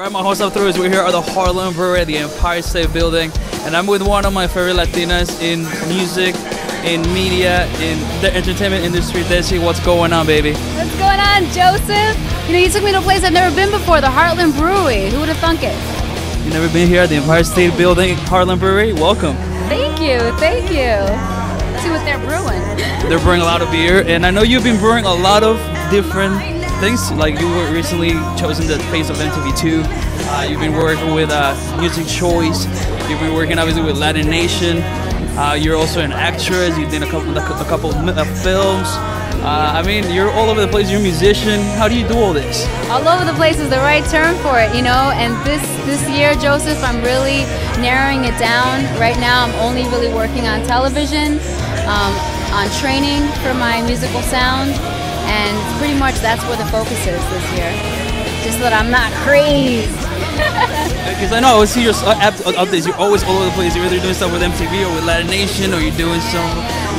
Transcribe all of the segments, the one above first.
Alright, my host up through is we're here at the Harlem Brewery at the Empire State Building, and I'm with one of my favorite Latinas in music, in media, in the entertainment industry. Desi, what's going on, baby? What's going on, Joseph? You know, you took me to a place I've never been before, the Harlem Brewery. Who would have thunk it? You never been here at the Empire State Building, Harlem Brewery? Welcome. Thank you, thank you. See what they're brewing. They're brewing a lot of beer, and I know you've been brewing a lot of different things. Like you were recently chosen the face of MTV2. You've been working with Music Choice. You've been working obviously with Latin Nation. You're also an actress. You did a couple of films. I mean, you're all over the place. You're a musician. How do you do all this? All over the place is the right term for it, you know. And this year, Joseph, I'm really narrowing it down. Right now, I'm only really working on television, on training for my musical sound, and pretty much that's where the focus is this year. Just so that I'm not crazed. Because I know I always see your updates. You're always all over the place. You're either doing stuff with MTV or with Latin Nation, or you're doing some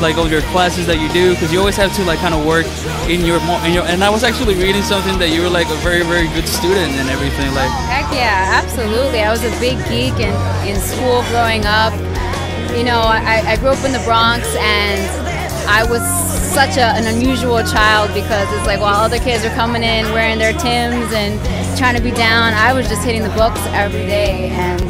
like all your classes that you do. Because you always have to like kind of work in your. And I was actually reading something that you were like a very good student and everything. Like heck yeah, absolutely. I was a big geek in school growing up. You know, I grew up in the Bronx, and I was such an unusual child because it's like while other kids are coming in wearing their Timbs and trying to be down, I was just hitting the books every day, and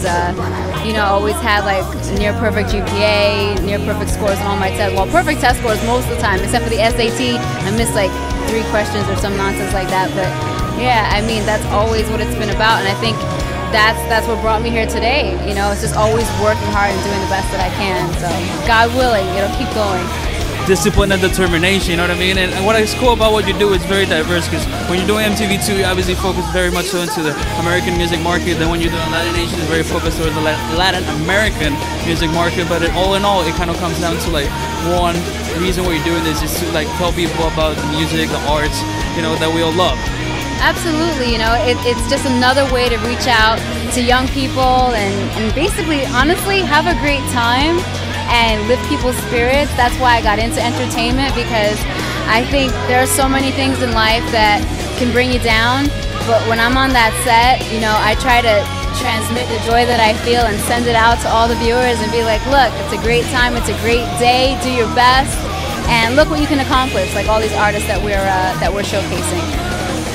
you know, always had like near perfect GPA, near perfect scores on all my tests. Well, perfect test scores most of the time, except for the SAT. I missed like 3 questions or some nonsense like that. But yeah, I mean, that's always what it's been about, and I think that's what brought me here today. You know, it's just always working hard and doing the best that I can. So God willing, it'll keep going. Discipline and determination, you know what I mean? And what is cool about what you do is very diverse, because when you're doing MTV2, you obviously focus very much so into the American music market. Then when you're doing Latin Nation, it's very focused towards the Latin American music market. But all in all, it kind of comes down to like one reason why you're doing this is to like tell people about the music, the arts, you know, that we all love. Absolutely, you know, it's just another way to reach out to young people and basically, honestly, have a great time and lift people's spirits. That's why I got into entertainment, because I think there are so many things in life that can bring you down, but when I'm on that set, you know, I try to transmit the joy that I feel and send it out to all the viewers and be like, look, it's a great time, it's a great day, do your best, and look what you can accomplish, like all these artists that we're showcasing.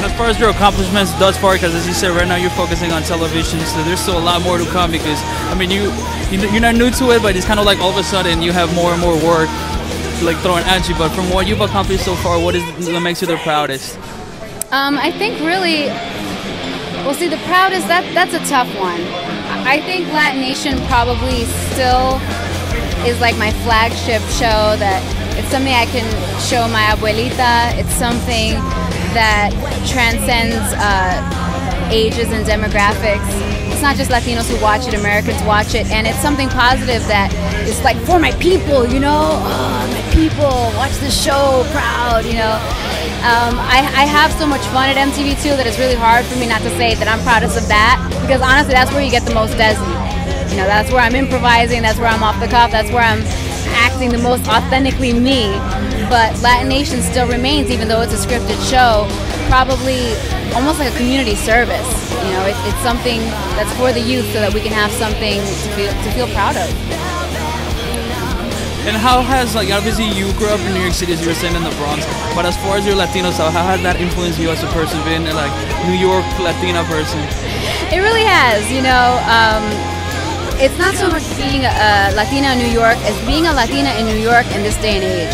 And as far as your accomplishments thus far, because as you said, right now you're focusing on television, so there's still a lot more to come, because I mean you're not new to it, but it's kind of like all of a sudden you have more and more work like thrown at you. But from what you've accomplished so far, what makes you the proudest? I think really, well, see, the proudest, that's a tough one. I think Latin Nation probably still is like my flagship show, that it's something I can show my abuelita. It's something that transcends ages and demographics. It's not just Latinos who watch it, Americans watch it, and it's something positive that is like for my people, you know, my people, watch this show, proud, you know. I have so much fun at MTV2 that it's really hard for me not to say that I'm proudest of that, because honestly, that's where you get the most Desi. You know, that's where I'm improvising, that's where I'm off the cuff, that's where I'm acting the most authentically me. But Latin Nation still remains, even though it's a scripted show, probably almost like a community service. You know, it's something that's for the youth so that we can have something to feel proud of. And how has, like, obviously you grew up in New York City, as you were saying, in the Bronx, but as far as your Latino side, how has that influenced you as a person, being a like New York Latina person? It really has, you know. It's not so much being a Latina in New York as being a Latina in New York in this day and age,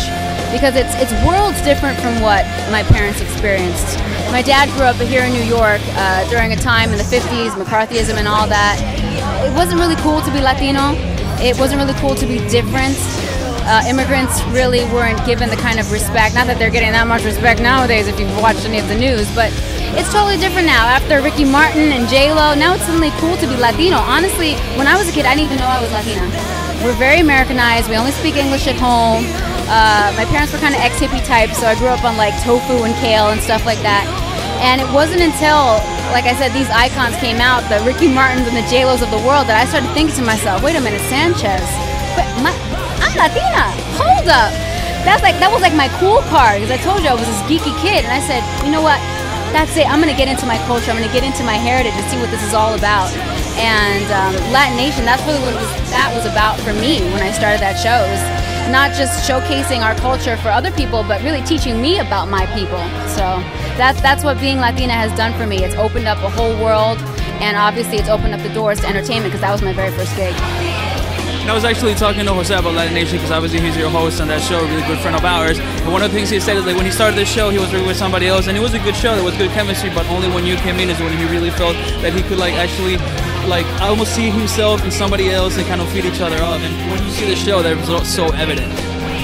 because it's worlds different from what my parents experienced. My dad grew up here in New York during a time in the 50s, McCarthyism and all that. It wasn't really cool to be Latino. It wasn't really cool to be different. Immigrants really weren't given the kind of respect, not that they're getting that much respect nowadays if you've watched any of the news, but it's totally different now. After Ricky Martin and J-Lo, now it's suddenly cool to be Latino. Honestly, when I was a kid, I didn't even know I was Latina. We're very Americanized. We only speak English at home. My parents were kind of ex-hippie types, so I grew up on like tofu and kale and stuff like that. And it wasn't until, like I said, these icons came out, the Ricky Martins and the J-Los of the world, that I started thinking to myself, wait a minute, Sanchez, I'm Latina. Hold up. That was like my cool card, because I told you I was this geeky kid, and I said, you know what? that's it. I'm going to get into my culture. I'm going to get into my heritage and see what this is all about. And Latin Nation, that's really what that was about for me when I started that show. It was not just showcasing our culture for other people, but really teaching me about my people. So that's what being Latina has done for me. It's opened up a whole world, and obviously it's opened up the doors to entertainment, because that was my very first gig. And I was actually talking to Jose about Latin Nation, because obviously he's your host on that show, a really good friend of ours. And one of the things he said is, like, when he started the show, he was with somebody else, and it was a good show, there was good chemistry, but only when you came in is when he really felt that he could, like, actually, like, almost see himself in somebody else and kind of feed each other up. And when you see the show, that was so evident.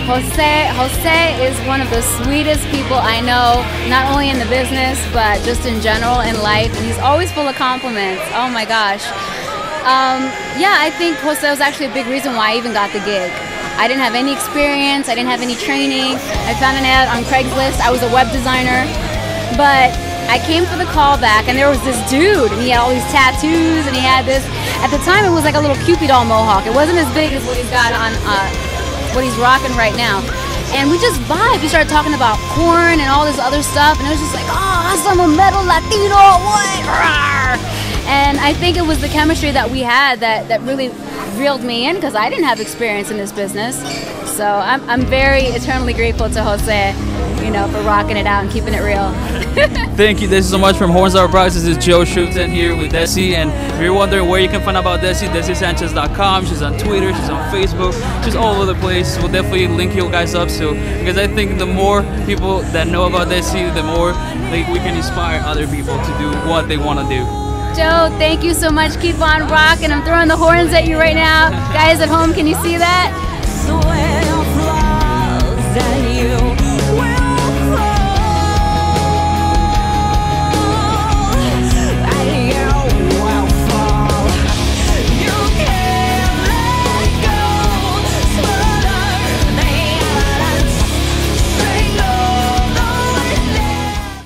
Jose is one of the sweetest people I know, not only in the business, but just in general in life. And he's always full of compliments. Oh my gosh. Yeah, I think Jose was actually a big reason why I even got the gig. I didn't have any experience, I didn't have any training. I found an ad on Craigslist. I was a web designer, but I came for the callback, and there was this dude, and he had all these tattoos, and he had this. At the time, it was like a little Cupid doll mohawk. It wasn't as big as what he's got on, what he's rocking right now. And we just vibed. We started talking about corn and all this other stuff, and it was just like, oh, awesome, a metal Latino, what? Rawr. And I think it was the chemistry that we had that really reeled me in, because I didn't have experience in this business. So I'm very eternally grateful to Jose, you know, for rocking it out and keeping it real. Thank you, Desi, so much from Horns Our Prize. This is Joe Shufton here with Desi, and if you're wondering where you can find out about Desi, DesiSanchez.com. She's on Twitter, she's on Facebook, she's all over the place. We'll definitely link you guys up, so, because I think the more people that know about Desi, the more we can inspire other people to do what they want to do. Joe, thank you so much. Keep on rocking. I'm throwing the horns at you right now. Guys at home, can you see that?